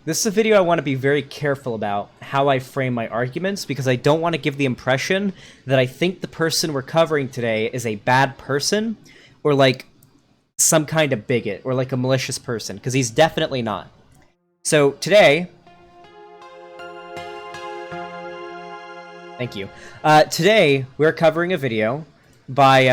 This is a video I want to be very careful about how I frame my arguments, because I don't want to give the impression that I think the person we're covering today is a bad person, or like some kind of bigot, or like a malicious person, because he's definitely not. So today... Thank you. Today, we're covering a video by,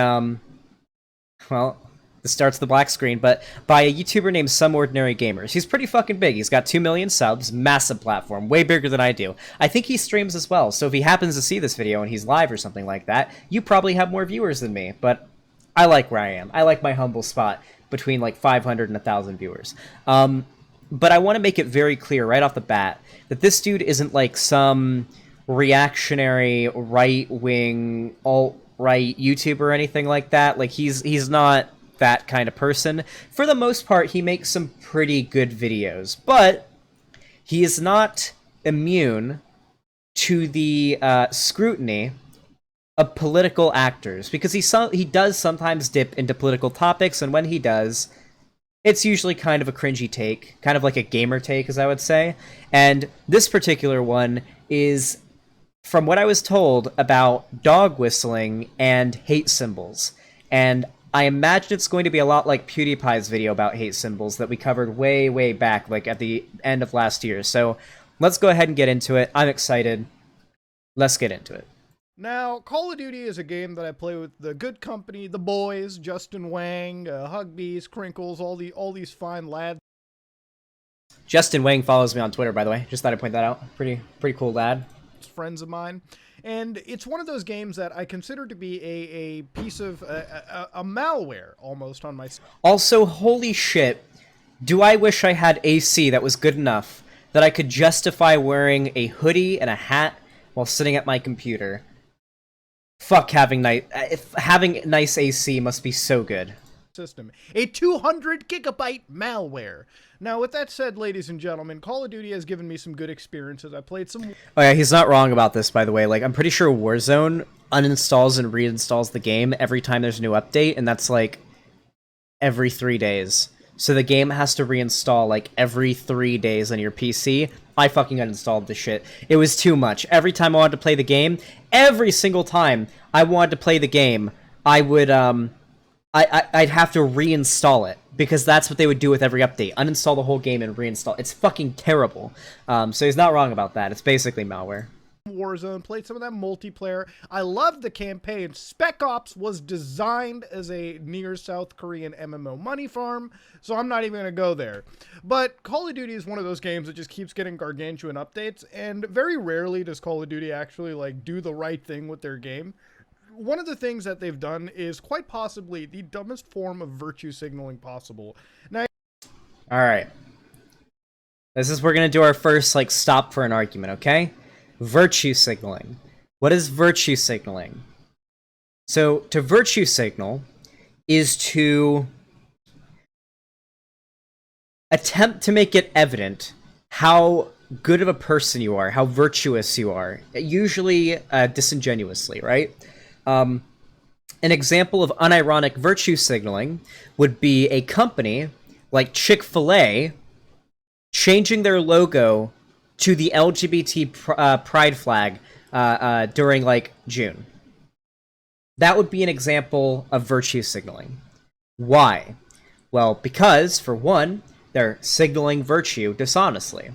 well, this starts the black screen, but by a YouTuber named SomeOrdinaryGamers. He's pretty fucking big. He's got 2 million subs, massive platform, way bigger than I do. I think he streams as well, so if he happens to see this video and he's live or something like that, you probably have more viewers than me, but I like where I am. I like my humble spot between like 500 and 1,000 viewers. But I want to make it very clear right off the bat that this dude isn't like some reactionary, right-wing, alt-right YouTuber or anything like that. Like, he's not that kind of person. For the most part, he makes some pretty good videos, but he is not immune to the scrutiny of political actors, because he does sometimes dip into political topics, and when he does, it's usually kind of a cringy take, kind of like a gamer take, as I would say. And this particular one is, from what I was told, about dog whistling and hate symbols. And I imagine it's going to be a lot like PewDiePie's video about hate symbols that we covered way, way back, like at the end of last year. So let's go ahead and get into it. I'm excited. Let's get into it. Now, Call of Duty is a game that I play with the good company, the boys, Justin Wang, Hugbees, Crinkles, all these fine lads. Justin Wang follows me on Twitter, by the way. Just thought I'd point that out. Pretty cool lad. Friends of mine. And it's one of those games that I consider to be a piece of a malware almost on my... Also, holy shit, do I wish I had AC that was good enough that I could justify wearing a hoodie and a hat while sitting at my computer. Fuck, having nice AC must be so good. System. A 200 gigabyte malware. Now, with that said, ladies and gentlemen, Call of Duty has given me some good experiences. I played some... Oh yeah, he's not wrong about this, by the way. Like, I'm pretty sure Warzone uninstalls and reinstalls the game every time there's a new update, and that's like every 3 days. So the game has to reinstall like every 3 days on your PC. I fucking uninstalled this shit. It was too much. Every time I wanted to play the game, every single time I wanted to play the game, I would, I'd have to reinstall it, because that's what they would do with every update. Uninstall the whole game and reinstall. It's fucking terrible. So he's not wrong about that. It's basically malware. Warzone, played some of that multiplayer. I loved the campaign. Spec Ops was designed as a near South Korean MMO money farm, so I'm not even going to go there. But Call of Duty is one of those games that just keeps getting gargantuan updates, and very rarely does Call of Duty actually like do the right thing with their game. One of the things that they've done is quite possibly the dumbest form of virtue signaling possible. Now, all right. We're going to do our first like stop for an argument, okay? Virtue signaling. What is virtue signaling? So, to virtue signal is to attempt to make it evident how good of a person you are, how virtuous you are, usually disingenuously, right? An example of unironic virtue signaling would be a company like Chick-fil-A changing their logo to the LGBT pride flag during, like, June. That would be an example of virtue signaling. Why? Well, because, for one, they're signaling virtue dishonestly.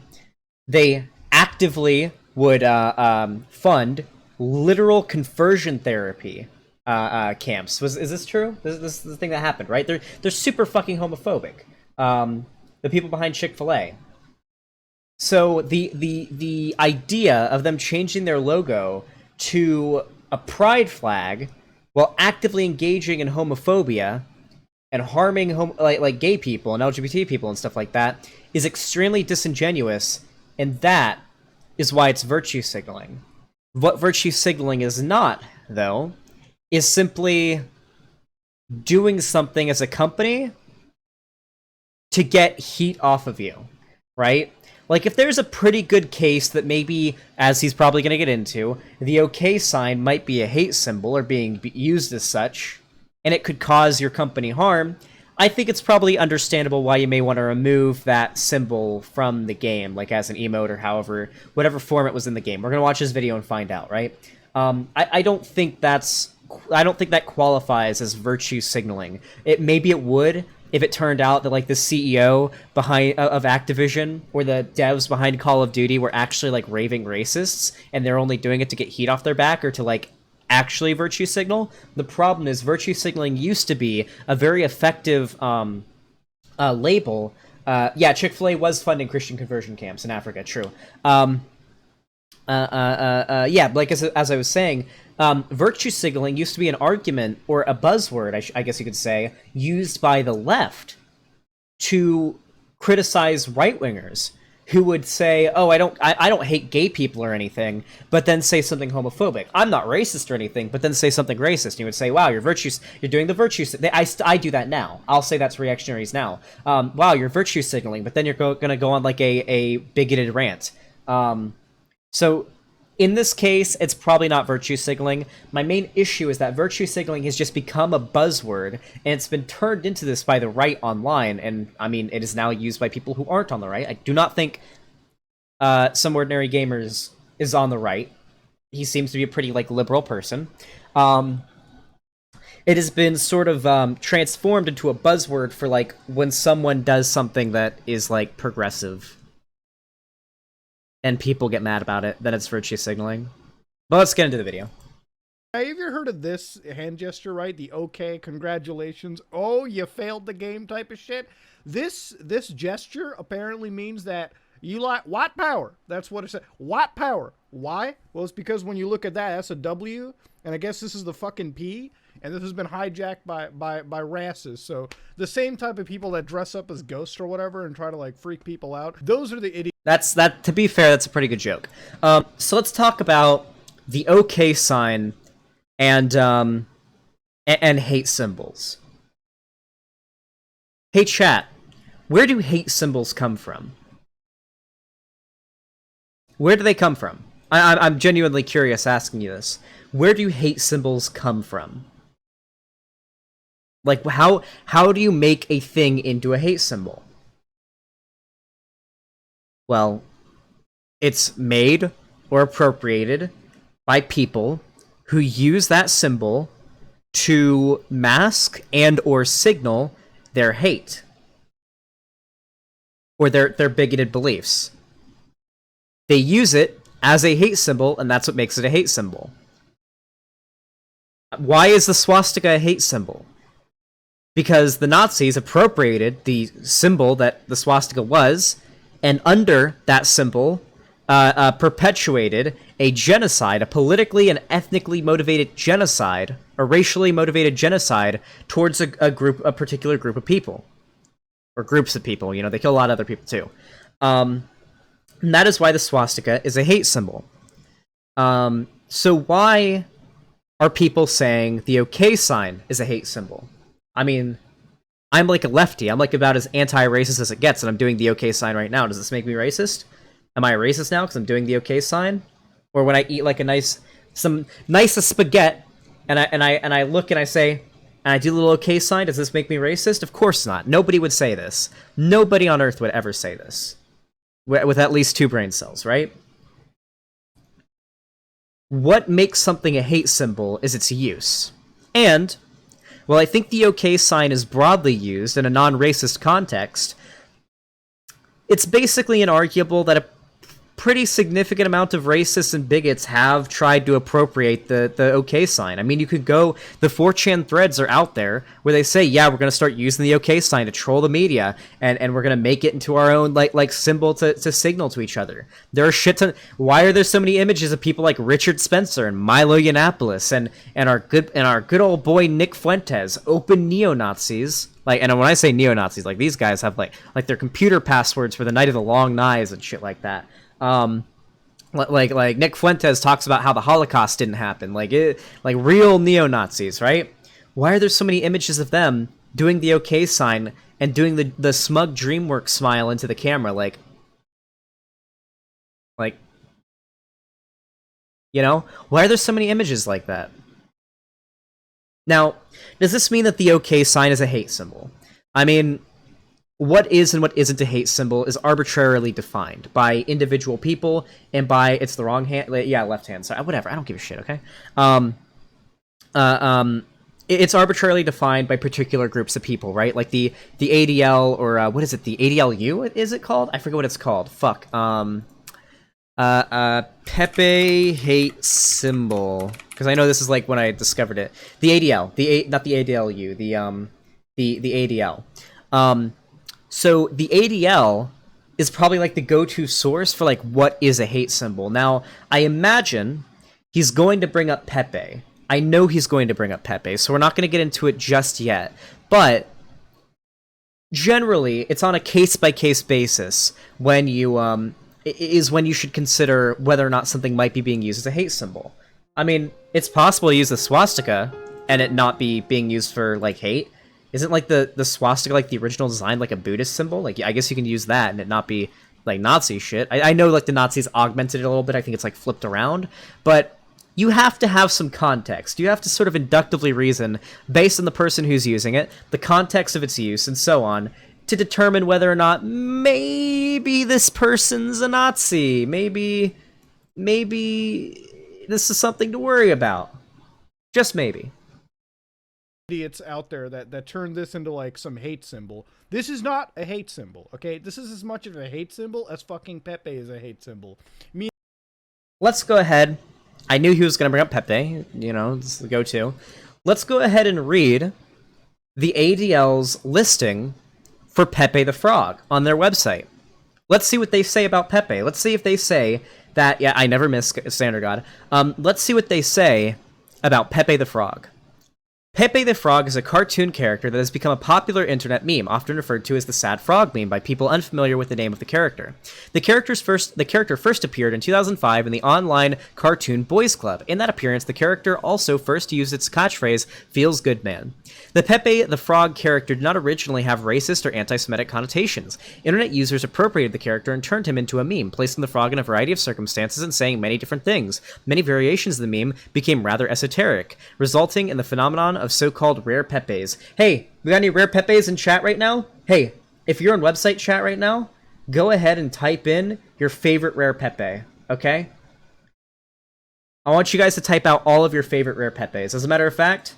They actively would fund literal conversion therapy camps. Is this true? This is the thing that happened, right? They're super fucking homophobic. The people behind Chick-fil-A. So the idea of them changing their logo to a pride flag while actively engaging in homophobia and harming like gay people and LGBT people and stuff like that is extremely disingenuous, and that is why it's virtue signaling. What virtue signaling is not, though, is simply doing something as a company to get heat off of you, right? Like, if there's a pretty good case that maybe, as he's probably going to get into, the OK sign might be a hate symbol or being used as such, and it could cause your company harm, I think it's probably understandable why you may want to remove that symbol from the game, like as an emote or however, whatever form it was in the game. We're gonna watch this video and find out, right? I don't think that qualifies as virtue signaling. Maybe it would if it turned out that like the CEO behind of Activision or the devs behind Call of Duty were actually like raving racists and they're only doing it to get heat off their back or to like actually virtue signal. The problem is virtue signaling used to be a very effective label. Yeah, Chick-fil-A was funding Christian conversion camps in Africa, true. Yeah, like as I was saying, virtue signaling used to be an argument or a buzzword, I guess you could say, used by the left to criticize right-wingers who would say, "Oh, I don't hate gay people or anything," but then say something homophobic. I'm not racist or anything, but then say something racist. And you would say, "Wow, you're doing the virtue." I do that now. I'll say that's reactionaries now. Wow, you're virtue signaling, but then you're gonna go on like a bigoted rant. So in this case, it's probably not virtue signaling. My main issue is that virtue signaling has just become a buzzword, and it's been turned into this by the right online, and I mean, it is now used by people who aren't on the right. I do not think Some Ordinary Gamers is on the right. He seems to be a pretty, like, liberal person. It has been sort of transformed into a buzzword for, like, when someone does something that is, like, progressive. And people get mad about it, then it's virtue signaling. But let's get into the video. Have you ever heard of this hand gesture, right? The okay, congratulations, oh, you failed the game type of shit? This gesture apparently means that you like white power. That's what it said. White power. Why? Well, it's because when you look at that, that's a W, and I guess this is the fucking P, and this has been hijacked by rasses. So the same type of people that dress up as ghosts or whatever and try to like freak people out, those are the idiots. To be fair, that's a pretty good joke. So let's talk about the OK sign and hate symbols. Hey chat, where do hate symbols come from? Where do they come from? I'm genuinely curious asking you this. Where do hate symbols come from? Like, how do you make a thing into a hate symbol? Well, it's made or appropriated by people who use that symbol to mask and or signal their hate or their bigoted beliefs. They use it as a hate symbol, and that's what makes it a hate symbol. Why is the swastika a hate symbol? Because the Nazis appropriated the symbol that the swastika was, and under that symbol perpetuated a genocide, a politically and ethnically motivated genocide, a racially motivated genocide towards a particular group of people. Or groups of people, you know, they kill a lot of other people too. And that is why the swastika is a hate symbol. So why are people saying the OK sign is a hate symbol? I mean, I'm like a lefty. I'm like about as anti-racist as it gets, and I'm doing the OK sign right now. Does this make me racist? Am I a racist now because I'm doing the OK sign? Or when I eat like some nice spaghetti, and I look and I say, and I do the little OK sign, does this make me racist? Of course not. Nobody would say this. Nobody on Earth would ever say this. With at least 2 brain cells, right? What makes something a hate symbol is its use. And, well, I think the OK sign is broadly used in a non-racist context. It's basically inarguable that a pretty significant amount of racists and bigots have tried to appropriate the OK sign. I mean, you could go, the 4chan threads are out there where they say, yeah, we're going to start using the OK sign to troll the media, and we're going to make it into our own like symbol to signal to each other. There are shit ton. Why are there so many images of people like Richard Spencer and Milo Yiannopoulos and our good old boy Nick Fuentes, open neo-Nazis? Like, and when I say neo-Nazis, like these guys have like their computer passwords for the Night of the Long Knives and shit like that. Like Nick Fuentes talks about how the Holocaust didn't happen, like real neo-Nazis, right? Why are there so many images of them doing the OK sign and doing the smug DreamWorks smile into the camera, like, you know? Why are there so many images like that? Now, does this mean that the OK sign is a hate symbol? I mean, what is and what isn't a hate symbol is arbitrarily defined by individual people and by it's the wrong hand, yeah, left hand. So whatever, I don't give a shit. Okay, it's arbitrarily defined by particular groups of people, right? Like the ADL or what is it? The ADLU is it called? I forget what it's called. Fuck. Pepe hate symbol, because I know this is like when I discovered it. The ADL, not the ADLU, the ADL. So the ADL is probably like the go-to source for like what is a hate symbol. Now, I imagine he's going to bring up Pepe. I know he's going to bring up Pepe, so we're not going to get into it just yet. But generally, it's on a case-by-case basis when you is when you should consider whether or not something might be being used as a hate symbol. I mean, it's possible to use the swastika and it not be being used for like hate. Isn't like the swastika like the original design like a Buddhist symbol? Like I guess you can use that and it not be like Nazi shit. I know like the Nazis augmented it a little bit. I think it's like flipped around, but you have to have some context. You have to sort of inductively reason based on the person who's using it, the context of its use, and so on, to determine whether or not maybe this person's a Nazi. Maybe this is something to worry about. Just maybe. Idiots out there that turn this into like some hate symbol. This is not a hate symbol, okay? This is as much of a hate symbol as fucking Pepe is a hate symbol. Let's go ahead. I knew he was going to bring up Pepe. You know, this is the go-to. Let's go ahead and read the ADL's listing for Pepe the Frog on their website. Let's see what they say about Pepe. Let's see if they say that... Yeah, I never miss Standard God. Let's see what they say about Pepe the Frog. Pepe the Frog is a cartoon character that has become a popular internet meme, often referred to as the sad frog meme by people unfamiliar with the name of the character. The character first appeared in 2005 in the online cartoon Boys Club. In that appearance, the character also first used its catchphrase, "Feels good, man." The Pepe the Frog character did not originally have racist or anti-Semitic connotations. Internet users appropriated the character and turned him into a meme, placing the frog in a variety of circumstances and saying many different things. Many variations of the meme became rather esoteric, resulting in the phenomenon of so-called rare Pepes. Hey, we got any rare Pepes in chat right now? Hey, if you're in website chat right now, go ahead and type in your favorite rare Pepe, okay? I want you guys to type out all of your favorite rare Pepes. As a matter of fact,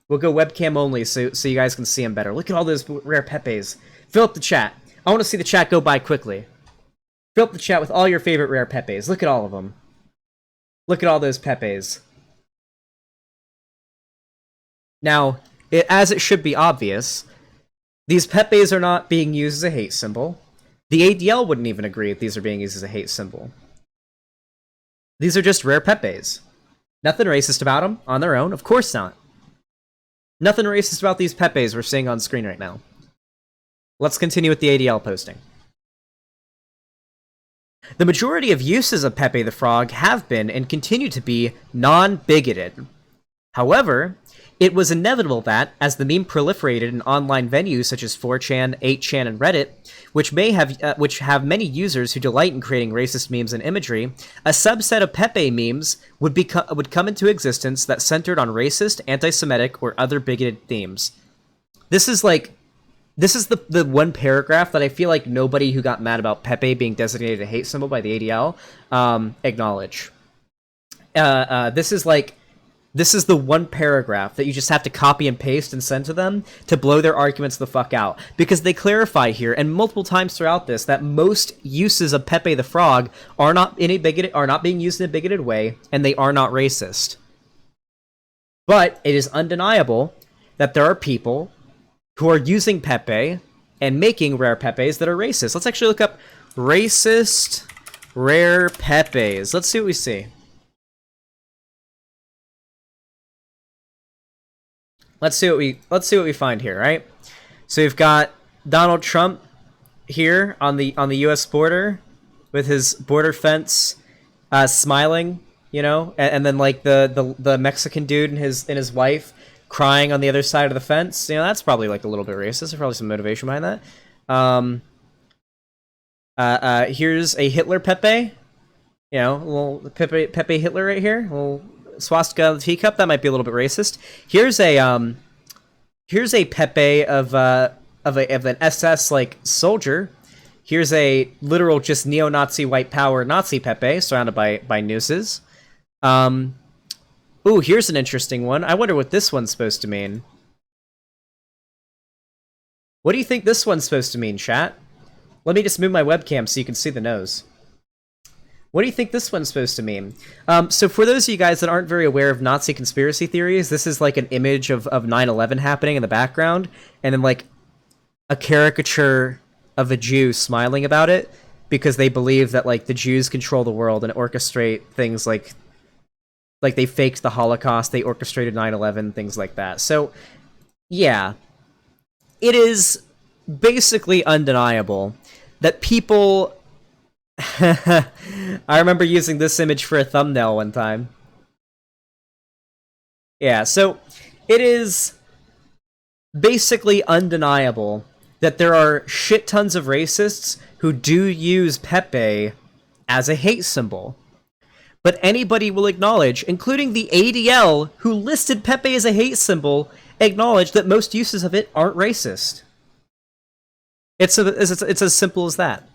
we'll go webcam only so you guys can see them better. Look at all those rare Pepes. Fill up the chat. I want to see the chat go by quickly. Fill up the chat with all your favorite rare Pepes. Look at all of them. Look at all those Pepes. Now, as it should be obvious, these Pepes are not being used as a hate symbol. The ADL wouldn't even agree if these are being used as a hate symbol. These are just rare Pepes. Nothing racist about them on their own. Of course not. Nothing racist about these Pepes we're seeing on screen right now. Let's continue with the ADL posting. The majority of uses of Pepe the Frog have been and continue to be non-bigoted. However, it was inevitable that, as the meme proliferated in online venues such as 4chan, 8chan, and Reddit, which have many users who delight in creating racist memes and imagery, a subset of Pepe memes would come into existence that centered on racist, anti-Semitic, or other bigoted themes. This is the one paragraph that I feel like nobody who got mad about Pepe being designated a hate symbol by the ADL acknowledge. This is the one paragraph that you just have to copy and paste and send to them to blow their arguments the fuck out. Because they clarify here, and multiple times throughout this, that most uses of Pepe the Frog are not being used in a bigoted way, and they are not racist. But it is undeniable that there are people who are using Pepe and making rare Pepes that are racist. Let's actually look up racist rare Pepes. Let's see what we see. Let's see what we find here, right? So we've got Donald Trump here on the U.S. border with his border fence, smiling, you know, and then like the Mexican dude and his wife crying on the other side of the fence. You know, that's probably like a little bit racist. There's probably some motivation behind that. Here's a Hitler Pepe, you know, a little Pepe Hitler right here, a little swastika on the teacup. That might be a little bit racist. Here's a Pepe of of an SS like soldier. Here's a literal just neo-Nazi white power Nazi Pepe surrounded by nooses. Ooh, here's an interesting one. I wonder what this one's supposed to mean. What do you think this one's supposed to mean, chat? Let me just move my webcam so you can see the nose. What do you think this one's supposed to mean? So for those of you guys that aren't very aware of Nazi conspiracy theories, this is like an image of 9/11 happening in the background, and then like a caricature of a Jew smiling about it, because they believe that like the Jews control the world and orchestrate things like they faked the Holocaust, they orchestrated 9/11, things like that. So yeah, it is basically undeniable that people... I remember using this image for a thumbnail one time. Yeah, so it is basically undeniable that there are shit tons of racists who do use Pepe as a hate symbol. But anybody will acknowledge, including the ADL, who listed Pepe as a hate symbol, acknowledge that most uses of it aren't racist. It's as simple as that.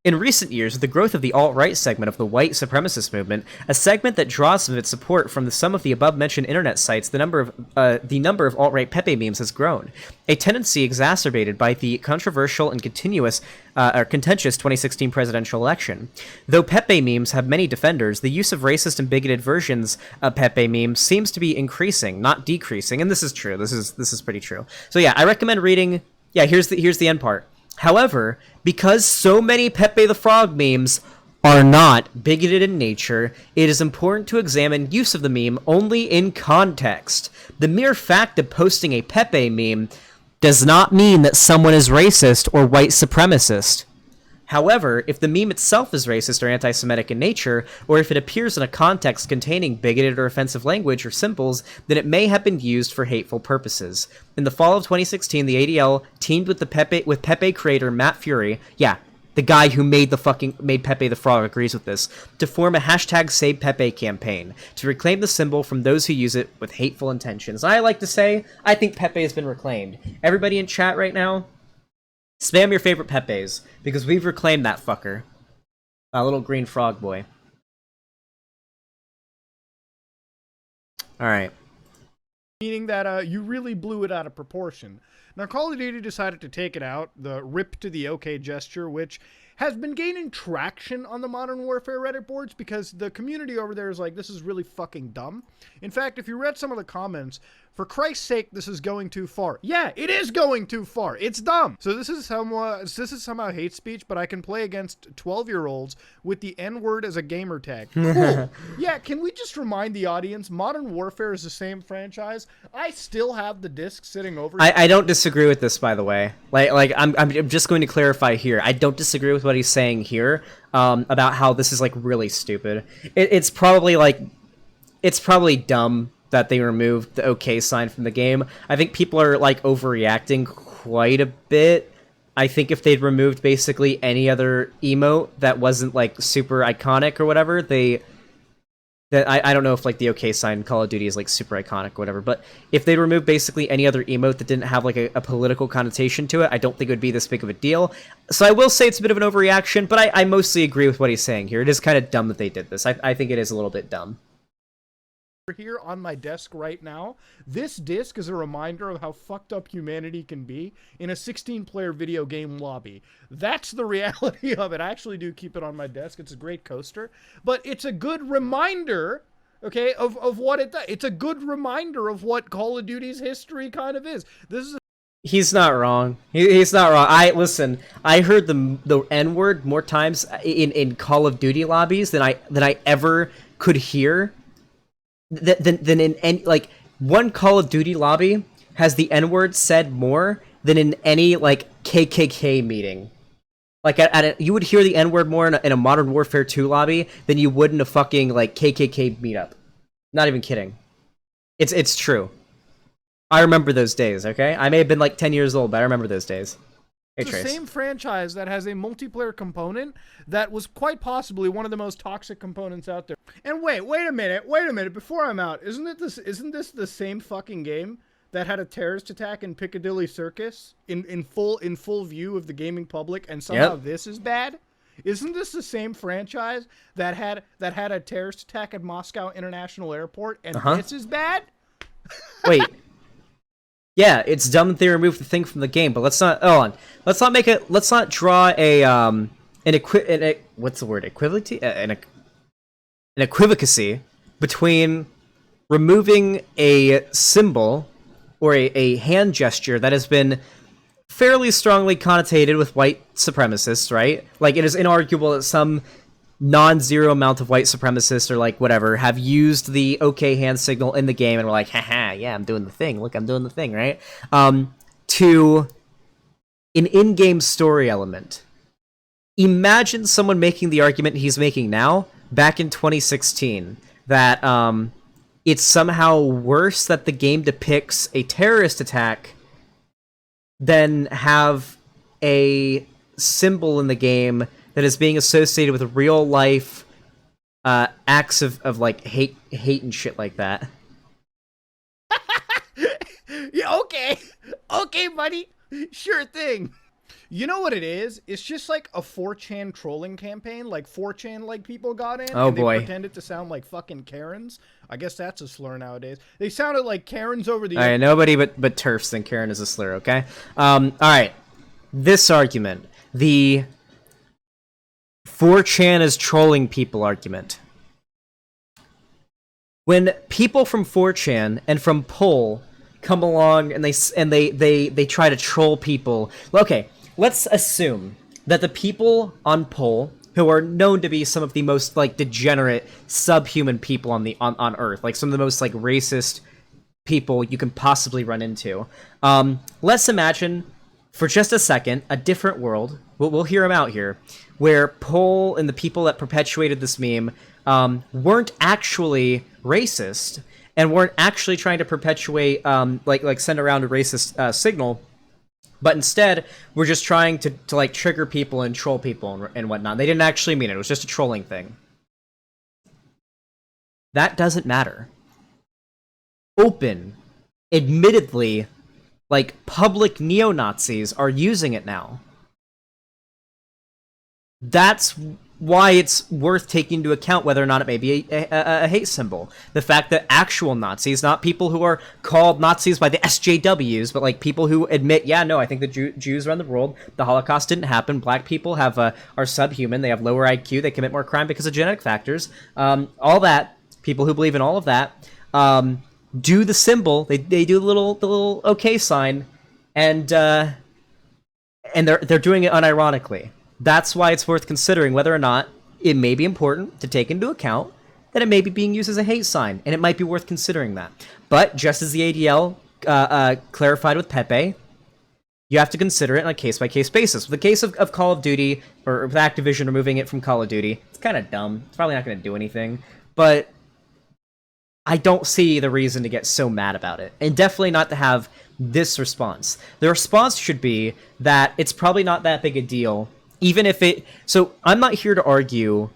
In recent years, with the growth of the alt-right segment of the white supremacist movement, a segment that draws some of its support from some of the above-mentioned internet sites, the number of alt-right Pepe memes has grown, a tendency exacerbated by the controversial and contentious 2016 presidential election. Though Pepe memes have many defenders, the use of racist and bigoted versions of Pepe memes seems to be increasing, not decreasing, and this is true. This is pretty true. So yeah, I recommend reading. Yeah, here's the end part. However, because so many Pepe the Frog memes are not bigoted in nature, it is important to examine use of the meme only in context. The mere fact of posting a Pepe meme does not mean that someone is racist or white supremacist. However, if the meme itself is racist or anti-Semitic in nature, or if it appears in a context containing bigoted or offensive language or symbols, then it may have been used for hateful purposes. In the fall of 2016, the ADL teamed with Pepe creator Matt Fury, yeah, the guy who made Pepe the Frog agrees with this, to form a hashtag Save Pepe campaign, to reclaim the symbol from those who use it with hateful intentions. I like to say, I think Pepe has been reclaimed. Everybody in chat right now, spam your favorite Pepes, because we've reclaimed that fucker. That little green frog boy. Alright. Meaning that you really blew it out of proportion. Now, Call of Duty decided to take it out, the rip to the OK gesture, which has been gaining traction on the Modern Warfare Reddit boards because the community over there is like, this is really fucking dumb. In fact, if you read some of the comments, for Christ's sake, this is going too far. Yeah, it is going too far. It's dumb. So this is somehow hate speech, but I can play against 12-year-olds with the N-word as a gamer tag. Cool. Yeah, can we just remind the audience, Modern Warfare is the same franchise. I still have the disc sitting over here. I don't disagree with this, by the way. I'm just going to clarify here. I don't disagree with what he's saying here about how this is like really stupid. It's probably dumb that they removed the OK sign from the game. I think people are like overreacting quite a bit. I think if they'd removed basically any other emote that wasn't like super iconic or whatever, I don't know if like the OK sign in Call of Duty is like super iconic or whatever, but if they removed basically any other emote that didn't have like a political connotation to it, I don't think it would be this big of a deal. So I will say it's a bit of an overreaction, but I mostly agree with what he's saying here. It is kind of dumb that they did this. I think it is a little bit dumb. Here on my desk right now, this disc is a reminder of how fucked up humanity can be in a 16-player video game lobby. That's the reality of it. I actually do keep it on my desk. It's a great coaster, but it's a good reminder, okay, of what it does. It's a good reminder of what Call of Duty's history kind of is. This is He's not wrong. He's not wrong. I heard the N-word more times in Call of Duty lobbies than I ever could hear. Than in any, like, one Call of Duty lobby has the N-word said more than in any, like, KKK meeting. Like, you would hear the N-word more in a Modern Warfare 2 lobby than you would in a fucking, like, KKK meetup. Not even kidding. It's true. I remember those days, okay? I may have been, like, 10 years old, but I remember those days. Hey, the same franchise that has a multiplayer component that was quite possibly one of the most toxic components out there. And wait a minute, before I'm out, isn't this the same fucking game that had a terrorist attack in Piccadilly Circus in full view of the gaming public, and somehow this is bad? Isn't this the same franchise that had a terrorist attack at Moscow International Airport, and this is bad? Wait. Yeah, it's dumb that they removed the thing from the game, but let's not. Hold on. Let's not make it. Let's not draw a what's the word? Equivalency? An equivacacy between removing a symbol or a hand gesture that has been fairly strongly connotated with white supremacists, right? Like, it is inarguable that some non-zero amount of white supremacists or like whatever have used the okay hand signal in the game and were like, haha, yeah, I'm doing the thing. Look, I'm doing the thing, right? To an in-game story element. Imagine someone making the argument he's making now, back in 2016, that it's somehow worse that the game depicts a terrorist attack than have a symbol in the game that is being associated with real life acts of like hate and shit like that. Yeah, okay, buddy, sure thing. You know what it is? It's just like a 4chan trolling campaign. Like 4chan like people got in and they pretended to sound like fucking Karens. I guess that's a slur nowadays. They sounded like Karens over the... Alright, nobody but TERFs think Karen is a slur, okay? Alright. This argument. The 4chan is trolling people argument. When people from 4chan and from Poll come along and they try to troll people... Okay, let's assume that the people on Poll, who are known to be some of the most like degenerate, subhuman people on Earth, like some of the most like racist people you can possibly run into. Let's imagine for just a second a different world. We'll hear them out here, where Poll and the people that perpetuated this meme weren't actually racist and weren't actually trying to perpetuate like send around a racist signal. But instead, we're just trying to like trigger people and troll people and whatnot. They didn't actually mean it. It was just a trolling thing. That doesn't matter. Open, admittedly, like public neo-Nazis are using it now. That's why it's worth taking into account whether or not it may be a hate symbol. The fact that actual Nazis, not people who are called Nazis by the SJWs, but like people who admit, yeah, no, I think the Jews run the world, the Holocaust didn't happen, black people are subhuman, they have lower IQ, they commit more crime because of genetic factors, all that, people who believe in all of that, do the symbol, they do the little okay sign, and they're doing it unironically. That's why it's worth considering whether or not it may be important to take into account that it may be being used as a hate sign, and it might be worth considering that. But just as the ADL clarified with Pepe, you have to consider it on a case-by-case basis. With the case of Call of Duty, or with Activision removing it from Call of Duty, it's kind of dumb. It's probably not going to do anything, but I don't see the reason to get so mad about it, and definitely not to have this response. The response should be that it's probably not that big a deal. Even if it... So, I'm not here to argue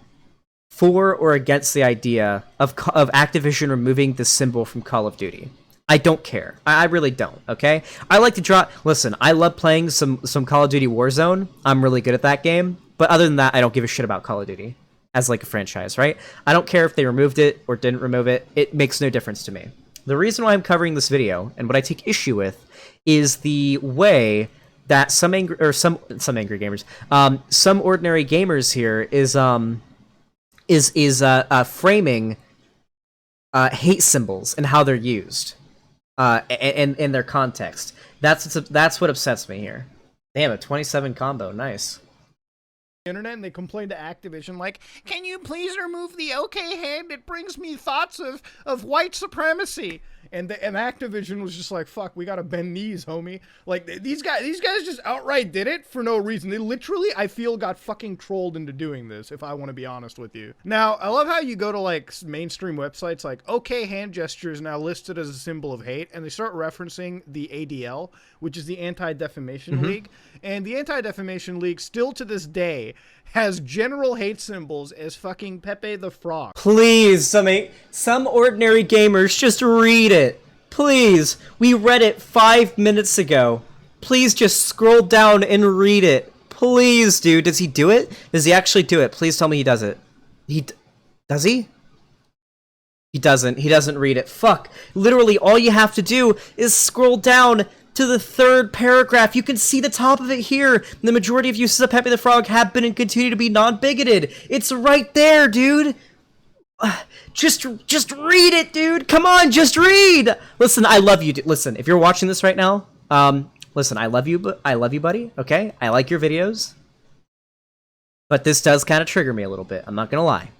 for or against the idea of Activision removing the symbol from Call of Duty. I don't care. I really don't, okay? I like to draw... Listen, I love playing some Call of Duty Warzone. I'm really good at that game. But other than that, I don't give a shit about Call of Duty as like a franchise, right? I don't care if they removed it or didn't remove it. It makes no difference to me. The reason why I'm covering this video, and what I take issue with, is the way... that some angry gamers, some ordinary gamers here is framing hate symbols and how they're used, and in their context. That's what upsets me here. Damn, a 27 combo, nice. Internet, and they complained to Activision like, can you please remove the okay hand? It brings me thoughts of white supremacy. And Activision was just like, fuck, we gotta bend knees, homie. Like, these guys just outright did it for no reason. They literally, I feel, got fucking trolled into doing this, if I want to be honest with you. Now, I love how you go to, like, mainstream websites like, okay, hand gestures now listed as a symbol of hate, and they start referencing the ADL, which is the Anti-Defamation League. And the Anti-Defamation League, still to this day, has general hate symbols as fucking Pepe the Frog. Please, some ordinary gamers, just read it. Please, we read it 5 minutes ago. Please just scroll down and read it. Please, dude. Does he do it? Does he actually do it? Please tell me he does it. Does he? He doesn't. He doesn't read it. Fuck. Literally, all you have to do is scroll down to the 3rd paragraph. You can see the top of it here. The majority of uses of Pepe the Frog have been and continue to be non-bigoted. It's right there, dude. Just read it, dude. Come on, just read. Listen, I love you. Listen, if you're watching this right now, listen, I love you, buddy. Okay, I like your videos, but this does kind of trigger me a little bit. I'm not gonna lie.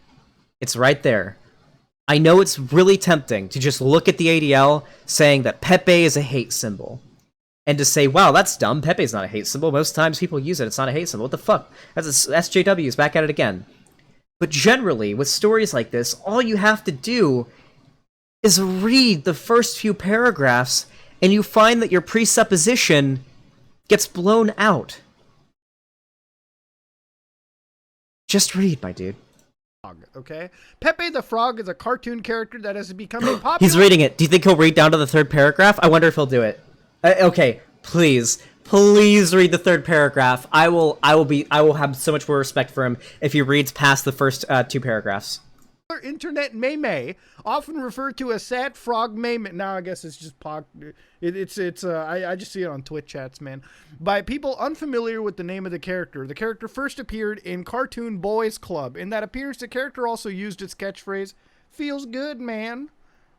It's right there. I know it's really tempting to just look at the ADL saying that Pepe is a hate symbol, and to say, "Wow, that's dumb. Pepe's not a hate symbol. Most times people use it. It's not a hate symbol. What the fuck? That's SJW's back at it again." But generally, with stories like this, all you have to do is read the first few paragraphs, and you find that your presupposition gets blown out. Just read, my dude. Okay? Pepe the Frog is a cartoon character that has become a popular... He's reading it. Do you think he'll read down to the 3rd paragraph? I wonder if he'll do it. Okay, please. Please read the 3rd paragraph. I will have so much more respect for him if he reads past the first 2 paragraphs. Internet meme, often referred to as sad frog meme. Now I guess it's just I just see it on Twitch chats, man. By people unfamiliar with the name of the character. The character first appeared in Cartoon Boys Club. In that appearance, the character also used its catchphrase, "Feels good, man."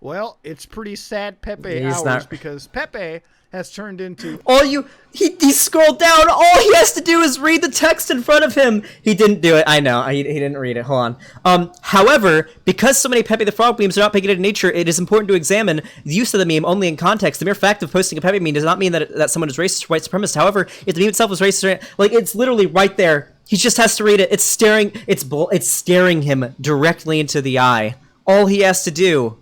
Well, it's pretty sad Pepe hours because Pepe has turned into... He scrolled down. All he has to do is read the text in front of him. He didn't do it. I know. He didn't read it. Hold on. However, because so many Pepe the Frog memes are not bigoted in nature, it is important to examine the use of the meme only in context. The mere fact of posting a Pepe meme does not mean that someone is racist or white supremacist. However, if the meme itself is racist, like, it's literally right there. He just has to read it. It's staring him directly into the eye. All he has to do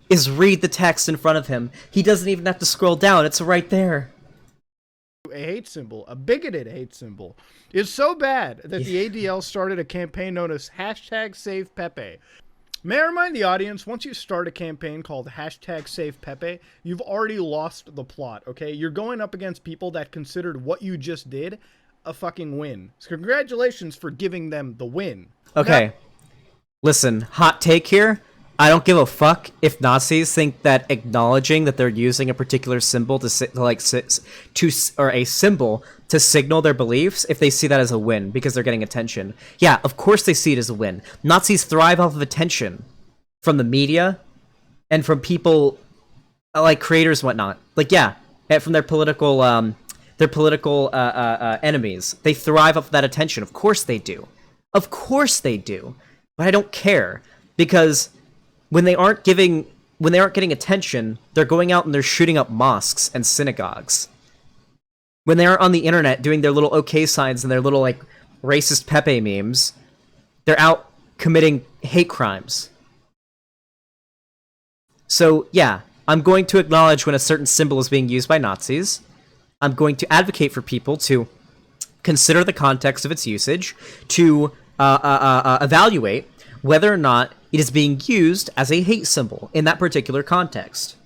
is read the text in front of him. He doesn't even have to scroll down. It's right there. A hate symbol, a bigoted hate symbol. It's so bad that the ADL started a campaign known as #SavePepe. May I remind the audience, once you start a campaign called #SavePepe, you've already lost the plot, okay? You're going up against people that considered what you just did a fucking win. So congratulations for giving them the win. Okay. Listen, hot take here. I don't give a fuck if Nazis think that acknowledging that they're using a particular symbol or a symbol to signal their beliefs, if they see that as a win because they're getting attention. Yeah, of course they see it as a win. Nazis thrive off of attention from the media and from people like creators and whatnot. Like, yeah, from their political enemies. They thrive off of that attention. Of course they do. Of course they do. But I don't care, because when they aren't getting attention, they're going out and they're shooting up mosques and synagogues. When they aren't on the internet doing their little OK signs and their little, like, racist Pepe memes, they're out committing hate crimes. So, yeah, I'm going to acknowledge when a certain symbol is being used by Nazis. I'm going to advocate for people to consider the context of its usage, to evaluate whether or not it is being used as a hate symbol in that particular context.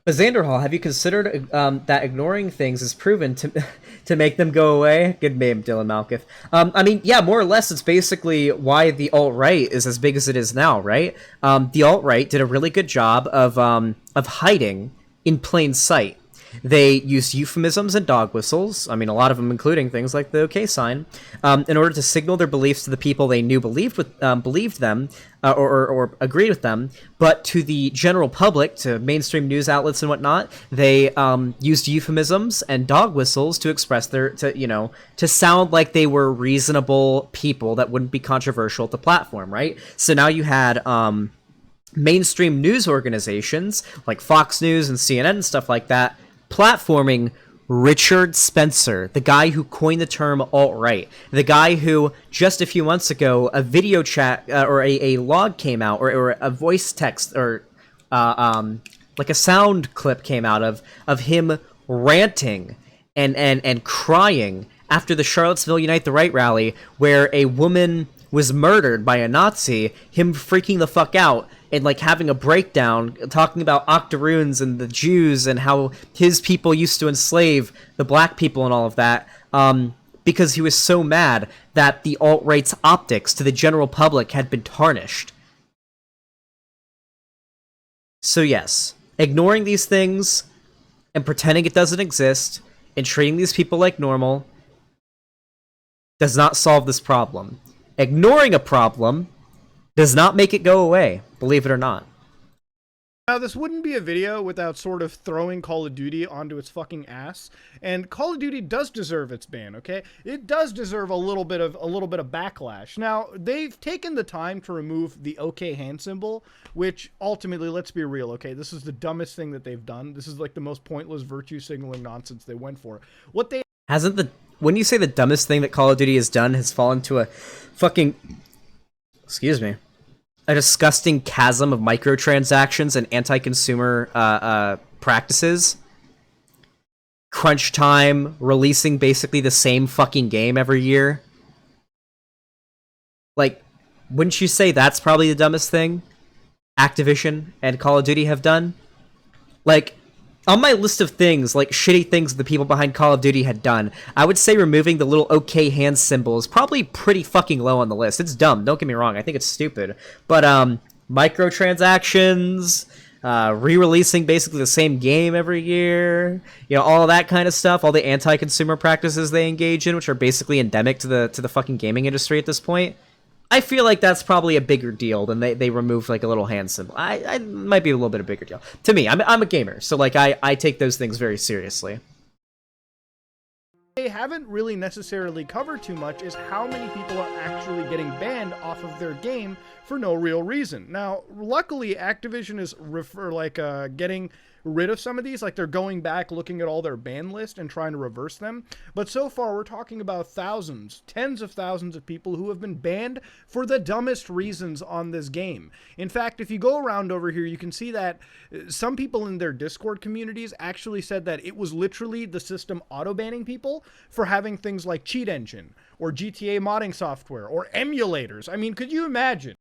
But Xanderhall, have you considered that ignoring things is proven to make them go away? Good meme, Dylan Malkith. I mean, yeah, more or less, it's basically why the alt-right is as big as it is now, right? The alt-right did a really good job of hiding in plain sight. They used euphemisms and dog whistles, I mean, a lot of them including things like the OK sign, in order to signal their beliefs to the people they knew believed them, or agreed with them. But to the general public, to mainstream news outlets and whatnot, they used euphemisms and dog whistles to express to sound like they were reasonable people that wouldn't be controversial at the platform, right? So now you had mainstream news organizations like Fox News and CNN and stuff like that platforming Richard Spencer, the guy who coined the term alt-right, the guy who just a few months ago a video chat or a log came out, or a voice text, or like a sound clip came out of him ranting and crying after the Charlottesville Unite the Right rally, where a woman was murdered by a Nazi, him freaking the fuck out and like having a breakdown, talking about octoroons and the Jews and how his people used to enslave the black people and all of that, because he was so mad that the alt-right's optics to the general public had been tarnished. So yes, ignoring these things and pretending it doesn't exist and treating these people like normal does not solve this problem. Ignoring a problem does not make it go away, believe it or not. Now, this wouldn't be a video without sort of throwing Call of Duty onto its fucking ass, and Call of Duty does deserve its ban, okay? It does deserve a little bit of backlash. Now, they've taken the time to remove the OK hand symbol, which ultimately, let's be real, okay? This is the dumbest thing that they've done. This is like the most pointless virtue signaling nonsense they went for. What they when you say the dumbest thing that Call of Duty has done has fallen to a fucking, excuse me, a disgusting chasm of microtransactions and anti-consumer practices. Crunch time, releasing basically the same fucking game every year. Like, wouldn't you say that's probably the dumbest thing Activision and Call of Duty have done? Like, on my list of things, like shitty things the people behind Call of Duty had done, I would say removing the little OK hand symbol is probably pretty fucking low on the list. It's dumb, don't get me wrong, I think it's stupid. But microtransactions, re-releasing basically the same game every year, you know, all that kind of stuff, all the anti-consumer practices they engage in, which are basically endemic to the fucking gaming industry at this point. I feel like that's probably a bigger deal than they removed like a little hand symbol. I might be a little bit of a bigger deal. To me, I'm a gamer, so like I take those things very seriously. They haven't really necessarily covered too much is how many people are actually getting banned off of their game for no real reason. Now, luckily, Activision is getting rid of some of these, like they're going back looking at all their ban list and trying to reverse them. But so far, we're talking about thousands, tens of thousands of people who have been banned for the dumbest reasons on this game. In fact, if you go around over here, you can see that some people in their Discord communities actually said that it was literally the system auto-banning people for having things like Cheat Engine or GTA modding software or emulators. I mean, could you imagine?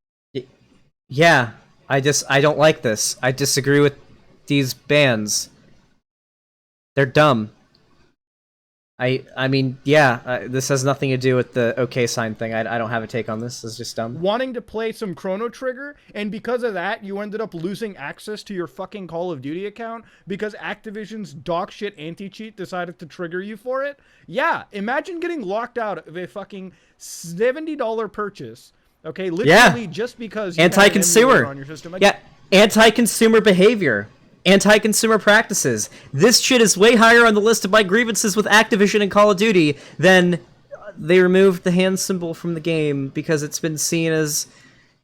Yeah, I don't like this. I disagree with these bans. They're dumb. I mean, yeah, this has nothing to do with the OK sign thing. I don't have a take on this. It's just dumb. Wanting to play some Chrono Trigger, and because of that, you ended up losing access to your fucking Call of Duty account because Activision's dogshit anti-cheat decided to trigger you for it? Yeah, imagine getting locked out of a fucking $70 purchase, okay, literally just because you anti-consumer on your system. Like, yeah, anti-consumer behavior. Anti-consumer practices. This shit is way higher on the list of my grievances with Activision and Call of Duty than they removed the hand symbol from the game because it's been seen as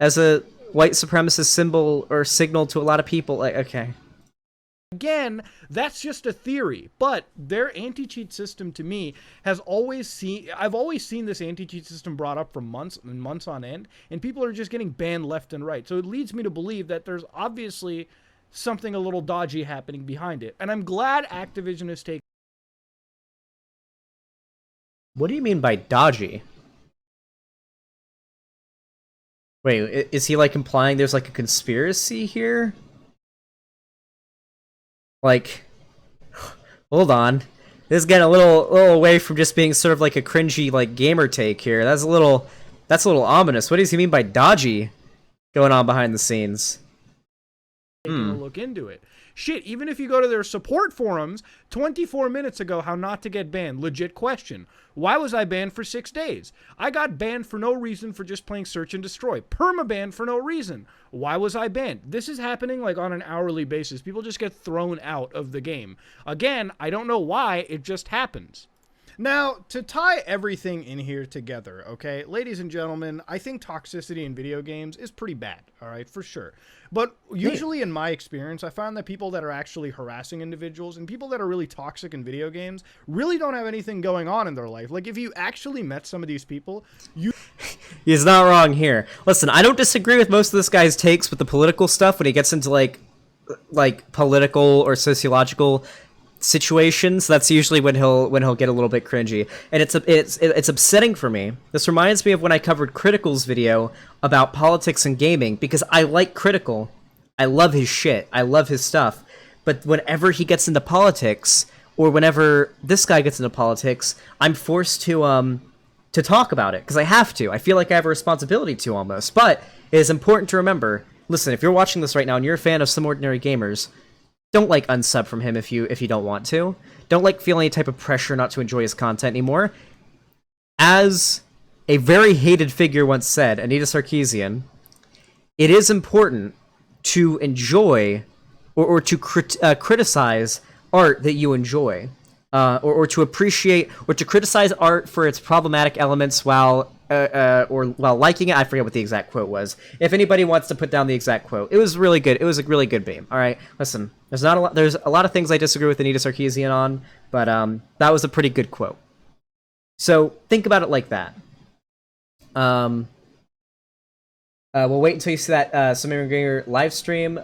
a white supremacist symbol or signal to a lot of people. Like, okay. Again, that's just a theory, but their anti-cheat system to me has I've always seen this anti-cheat system brought up for months and months on end, and people are just getting banned left and right. So it leads me to believe that there's obviously something a little dodgy happening behind it. And I'm glad Activision has taken... What do you mean by dodgy? Wait, is he like implying there's like a conspiracy here? Like, hold on. This is getting a little away from just being sort of like a cringy like gamer take here. That's a little ominous. What does he mean by dodgy going on behind the scenes? Taking a look into it. Shit, even if you go to their support forums, 24 minutes ago, how not to get banned. Legit question. Why was I banned for 6 days? I got banned for no reason for just playing Search and Destroy. Permaban for no reason. Why was I banned? This is happening like on an hourly basis. People just get thrown out of the game. Again, I don't know why, it just happens. Now, to tie everything in here together, okay, ladies and gentlemen, I think toxicity in video games is pretty bad, all right, for sure. But usually in my experience, I found that people that are actually harassing individuals and people that are really toxic in video games really don't have anything going on in their life. Like, if you actually met some of these people, you... He's not wrong here. Listen, I don't disagree with most of this guy's takes with the political stuff when he gets into, like political or sociological situations, that's usually when he'll get a little bit cringy, and it's upsetting for me. This reminds me of when I covered Critical's video about politics and gaming, because I like Critical, I love his shit, I love his stuff, but whenever he gets into politics, or whenever this guy gets into politics, I'm forced to talk about it, because I have to. I feel like I have a responsibility to, almost. But it is important to remember, listen, if you're watching this right now and you're a fan of Some Ordinary Gamers, don't like unsub from him if you don't want to. Don't like feel any type of pressure not to enjoy his content anymore. As a very hated figure once said, Anita Sarkeesian, it is important to enjoy or to criticize art that you enjoy, or to appreciate or to criticize art for its problematic elements while liking it. I forget what the exact quote was. If anybody wants to put down the exact quote, it was really good. It was a really good meme. All right, listen. There's a lot of things I disagree with Anita Sarkeesian on, but that was a pretty good quote. So think about it like that. We'll wait until you see that SomeOrdinaryGamer live stream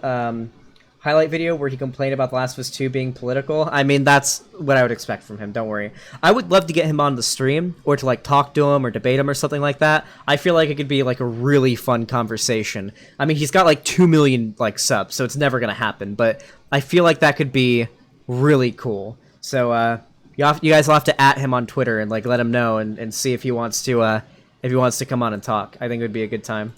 highlight video where he complained about The Last of Us 2 being political. I mean, that's what I would expect from him, don't worry. I would love to get him on the stream, or to like talk to him or debate him or something like that. I feel like it could be like a really fun conversation. I mean, he's got like 2 million like subs, so it's never gonna happen, but I feel like that could be really cool. So you guys will have to @him on Twitter and like let him know and see if he wants to come on and talk. I think it would be a good time.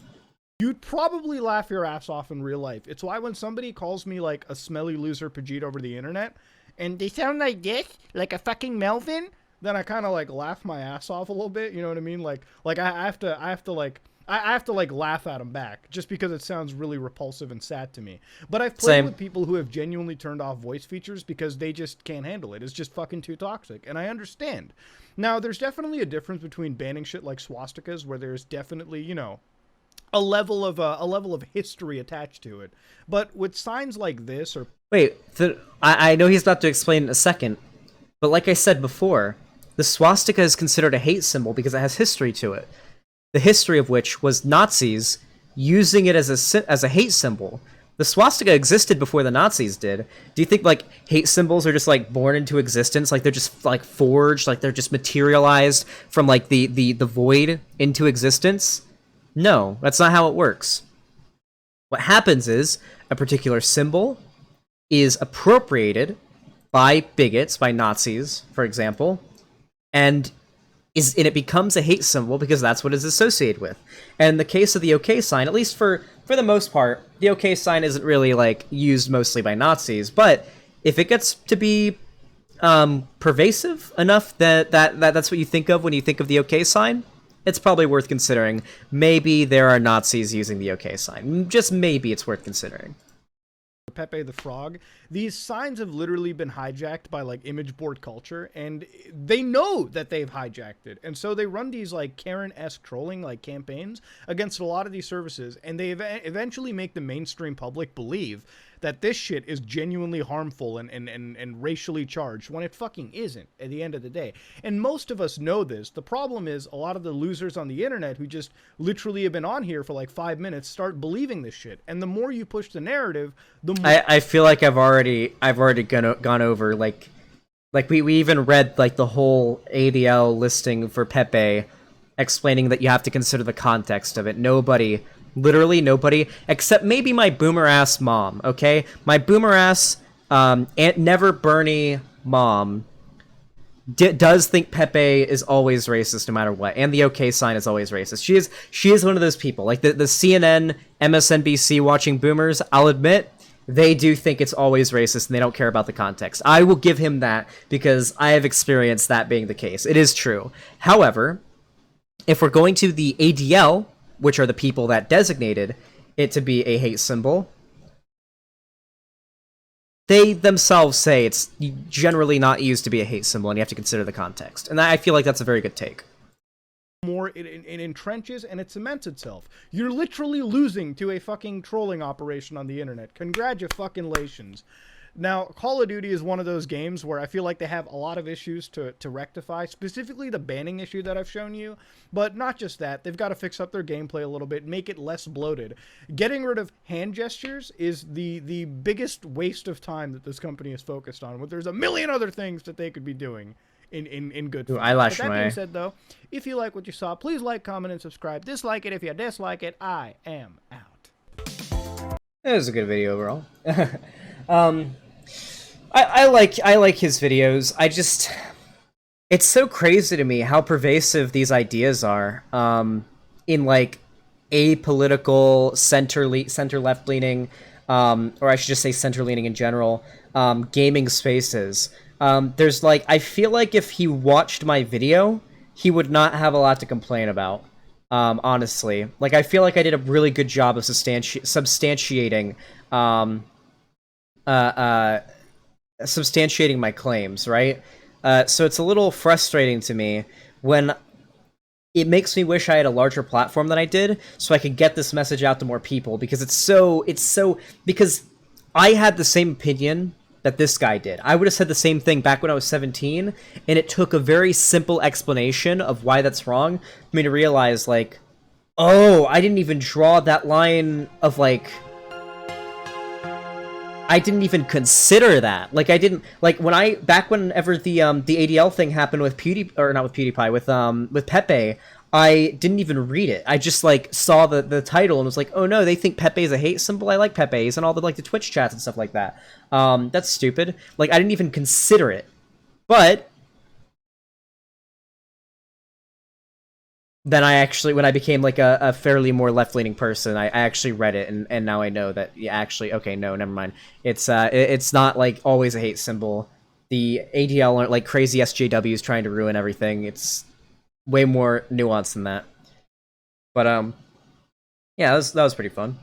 You'd probably laugh your ass off in real life. It's why when somebody calls me like a smelly loser Pajit over the internet, and they sound like this, like a fucking Melvin, then I kind of like laugh my ass off a little bit. You know what I mean? Like I have to laugh at them back, just because it sounds really repulsive and sad to me. But I've played with people who have genuinely turned off voice features because they just can't handle it. It's just fucking too toxic, and I understand. Now, there's definitely a difference between banning shit like swastikas, where there's definitely, you know, a level of history attached to it. But with signs like this, or wait, I know he's about to explain in a second, but like I said before, the swastika is considered a hate symbol because it has history to it. The history of which was Nazis using it as a hate symbol. The swastika existed before the Nazis did. Do you think like hate symbols are just like born into existence, like they're just like forged, like they're just materialized from like the void into existence? No, that's not how it works. What happens is a particular symbol is appropriated by bigots, by Nazis, for example, and it becomes a hate symbol because that's what it's associated with. And in the case of the OK sign, at least for the most part, the OK sign isn't really like used mostly by Nazis, but if it gets to be pervasive enough that's what you think of when you think of the OK sign, it's probably worth considering. Maybe there are Nazis using the OK sign. Just maybe it's worth considering. Pepe the Frog, these signs have literally been hijacked by like image board culture, and they know that they've hijacked it, and so they run these like Karen-esque trolling like campaigns against a lot of these services, and they eventually make the mainstream public believe that this shit is genuinely harmful and racially charged, when it fucking isn't at the end of the day. And most of us know this. The problem is a lot of the losers on the internet who just literally have been on here for like 5 minutes start believing this shit. And the more you push the narrative, the more... I feel like I've already gone over like we even read like the whole ADL listing for Pepe, explaining that you have to consider the context of it. Literally nobody, except maybe my boomer ass mom, okay? My boomer ass, Aunt Never Bernie mom does think Pepe is always racist no matter what, and the OK sign is always racist. She is one of those people, like the CNN, MSNBC watching boomers, I'll admit, they do think it's always racist and they don't care about the context. I will give him that because I have experienced that being the case. It is true. However, if we're going to the ADL, which are the people that designated it to be a hate symbol, they themselves say it's generally not used to be a hate symbol, and you have to consider the context. And I feel like that's a very good take. More it entrenches and it cements itself. You're literally losing to a fucking trolling operation on the internet. Congratulations. Now, Call of Duty is one of those games where I feel like they have a lot of issues to rectify, specifically the banning issue that I've shown you. But not just that, they've got to fix up their gameplay a little bit, make it less bloated. Getting rid of hand gestures is the biggest waste of time that this company is focused on, when there's a million other things that they could be doing in good fun. Eyelash But that being Ray. said, though, if you like what you saw, please like, comment, and subscribe. Dislike it if you dislike it. I am out. It was a good video overall. I like his videos. It's so crazy to me how pervasive these ideas are in like apolitical center left leaning, or I should just say center leaning in general, gaming spaces. There's like, I feel like if he watched my video, he would not have a lot to complain about. Honestly, like I feel like I did a really good job of substantiating substantiating my claims, right? So it's a little frustrating to me when it makes me wish I had a larger platform than I did, so I could get this message out to more people, because because I had the same opinion that this guy did. I would have said the same thing back when I was 17, and it took a very simple explanation of why that's wrong for me to realize, like, oh, I didn't even draw that line of, like, I didn't even consider that. Like, I didn't, like, back whenever the ADL thing happened with with Pepe, I didn't even read it. I just, like, saw the title and was like, oh no, they think Pepe is a hate symbol? I like Pepe's and all the, like, the Twitch chats and stuff like that. That's stupid. Like, I didn't even consider it. But then I actually, when I became like a fairly more left-leaning person, I actually read it, and now I know that, yeah, actually, okay, no, never mind. It's not like always a hate symbol. The ADL aren't like crazy SJWs trying to ruin everything. It's way more nuanced than that. But yeah, that was pretty fun.